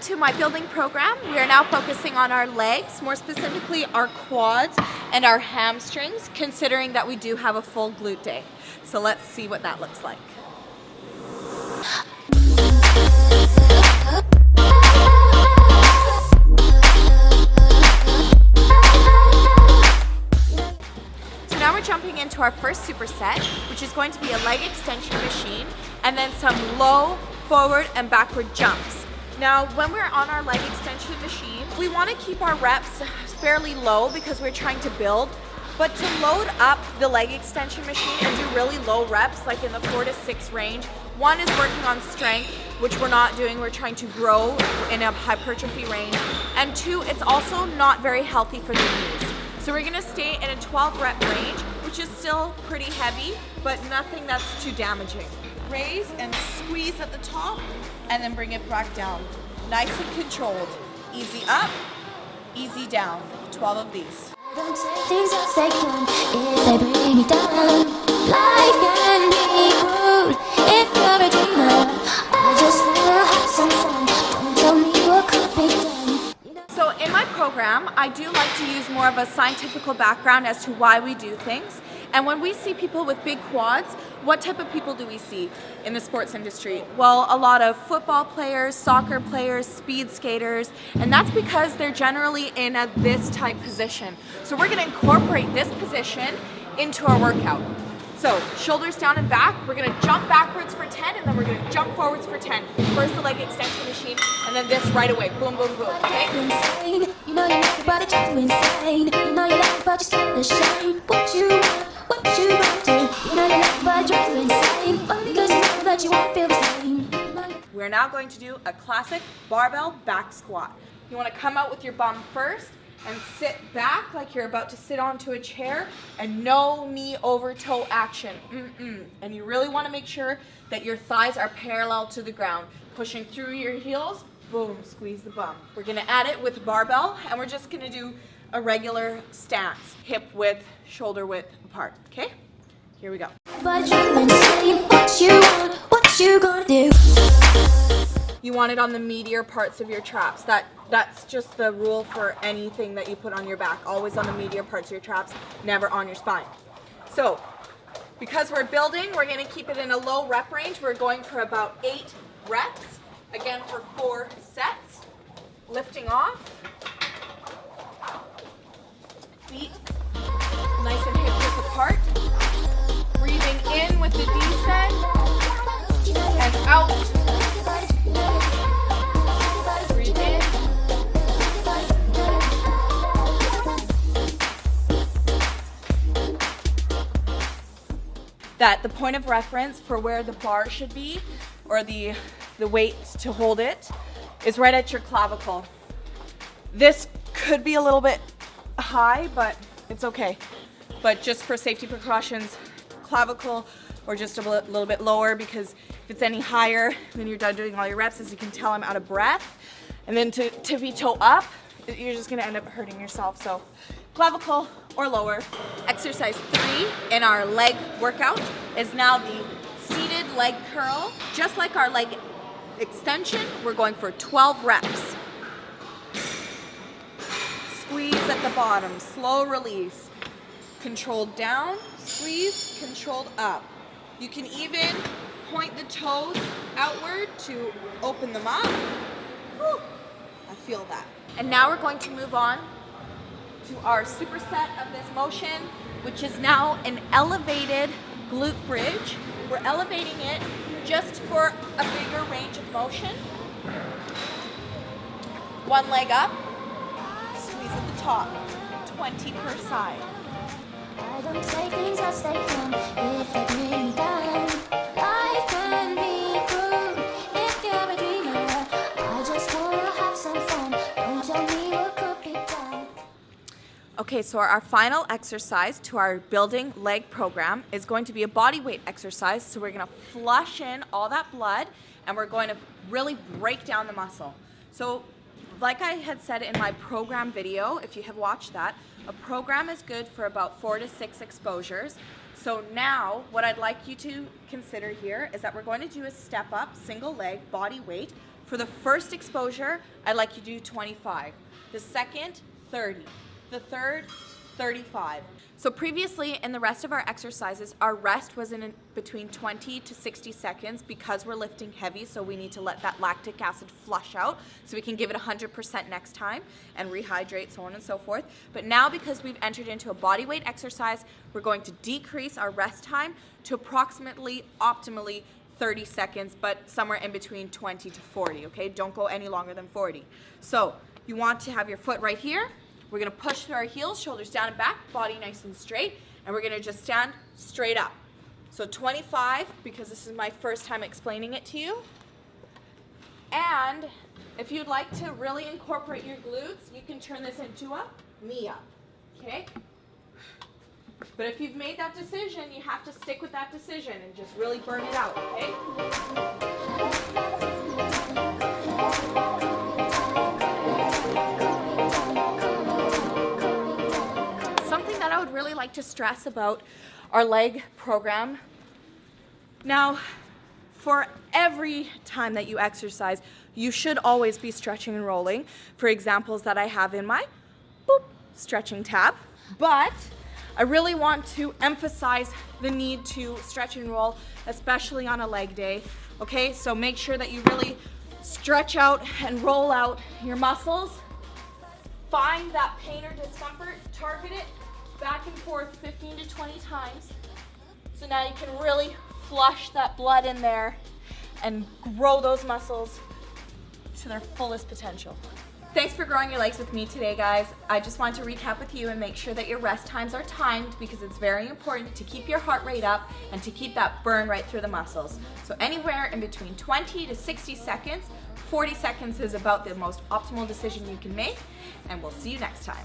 Welcome to my building program. We are now focusing on our legs, more specifically our quads and our hamstrings, considering that we do have a full glute day. So let's see what that looks like. So now we're jumping into our first superset, which is going to be a leg extension machine and then some low, forward, and backward jumps. Now, when we're on our leg extension machine, we want to keep our reps fairly low because we're trying to build. But to load up the leg extension machine and do really low reps, like in the 4 to 6 range, one is working on strength, which we're not doing. We're trying to grow in a hypertrophy range. And two, it's also not very healthy for the knees. So we're going to stay in a 12 rep range, which is still pretty heavy, but nothing that's too damaging. Raise and squeeze at the top, and then bring it back down. Nice and controlled. Easy up, easy down. 12 of these. Don't say things as they come if they bring you down. Life can be cruel if you're a dreamer. I just wanna have some fun. Don't tell me what could be done. So in my program, I do like to use more of a scientific background as to why we do things. And when we see people with big quads, what type of people do we see in the sports industry? Well, a lot of football players, soccer players, speed skaters, and that's because they're generally in this type position. So we're gonna incorporate this position into our workout. So shoulders down and back, we're gonna jump backwards for 10, and then we're gonna jump forwards for 10. First the leg extension machine, and then this right away, boom, boom, boom, okay? You know you like your body drives you insane. You know you like but you're still ashamed. What you want to. You know you like your body drives you insane. But because you know that you won't feel the same. We're now going to do a classic barbell back squat. You wanna come out with your bum first, and sit back like you're about to sit onto a chair, and no knee over toe action. And you really want to make sure that your thighs are parallel to the ground. Pushing through your heels, boom, squeeze the bum. We're gonna add it with barbell, and we're just gonna do a regular stance, hip width, shoulder width apart, okay? Here we go. Body drives you insane. What you want, what you gonna do? You want it on the meatier parts of your traps. That's just the rule for anything that you put on your back. Always on the meatier parts of your traps, never on your spine. So, because we're building, we're gonna keep it in a low rep range. We're going for about 8 reps. Again, for 4 sets. Lifting off. Feet nice and hip width apart. Breathing in with the descent and out. Breathe in. That the point of reference for where the bar should be, or the weight to hold it, is right at your clavicle. This could be a little bit high, but it's okay. But just for safety precautions, clavicle or just a little bit lower, because if it's any higher, then you're done doing all your reps. As you can tell, I'm out of breath. And then to tippy toe up, you're just gonna end up hurting yourself. So clavicle or lower. Exercise 3 in our leg workout is now the seated leg curl. Just like our leg extension, we're going for 12 reps. Squeeze at the bottom, slow release. Controlled down, squeeze, controlled up. You can even point the toes outward to open them up. Whew, I feel that. And now we're going to move on to our superset of this motion, which is now an elevated glute bridge. We're elevating it just for a bigger range of motion. One leg up, squeeze at the top, 20 per side. I don't say things as they come if they bring me down. Life can be cruel if you're a dreamer. I just wanna have some fun. Don't tell me what could be done. Okay, so our final exercise to our building leg program is going to be a body weight exercise. So we're gonna flush in all that blood, and we're going to really break down the muscle. So like I had said in my program video, if you have watched that, a program is good for about 4 to 6 exposures. So now what I'd like you to consider here is that we're going to do a step up single leg body weight For the first exposure, I'd like you to do 25. The second, 30. The third, 35. So previously in the rest of our exercises, our rest was in between 20 to 60 seconds because we're lifting heavy, so we need to let that lactic acid flush out so we can give it 100% next time and rehydrate, so on and so forth. But now because we've entered into a body weight exercise, we're going to decrease our rest time to approximately, optimally 30 seconds, but somewhere in between 20 to 40, okay? Don't go any longer than 40. So you want to have your foot right here. We're gonna push through our heels, shoulders down and back, body nice and straight, and we're gonna just stand straight up. So 25, because this is my first time explaining it to you. And if you'd like to really incorporate your glutes, you can turn this into a knee up, okay? But if you've made that decision, you have to stick with that decision and just really burn it out, okay? I would really like to stress about our leg program. Now, for every time that you exercise, you should always be stretching and rolling. For examples that I have in my stretching tab, but I really want to emphasize the need to stretch and roll, especially on a leg day. Okay, so make sure that you really stretch out and roll out your muscles. Find that pain or discomfort, target it, back and forth 15 to 20 times. So now you can really flush that blood in there and grow those muscles to their fullest potential. Thanks for growing your legs with me today, guys. I just want to recap with you and make sure that your rest times are timed because it's very important to keep your heart rate up and to keep that burn right through the muscles. So anywhere in between 20 to 60 seconds, 40 seconds is about the most optimal decision you can make, and we'll see you next time.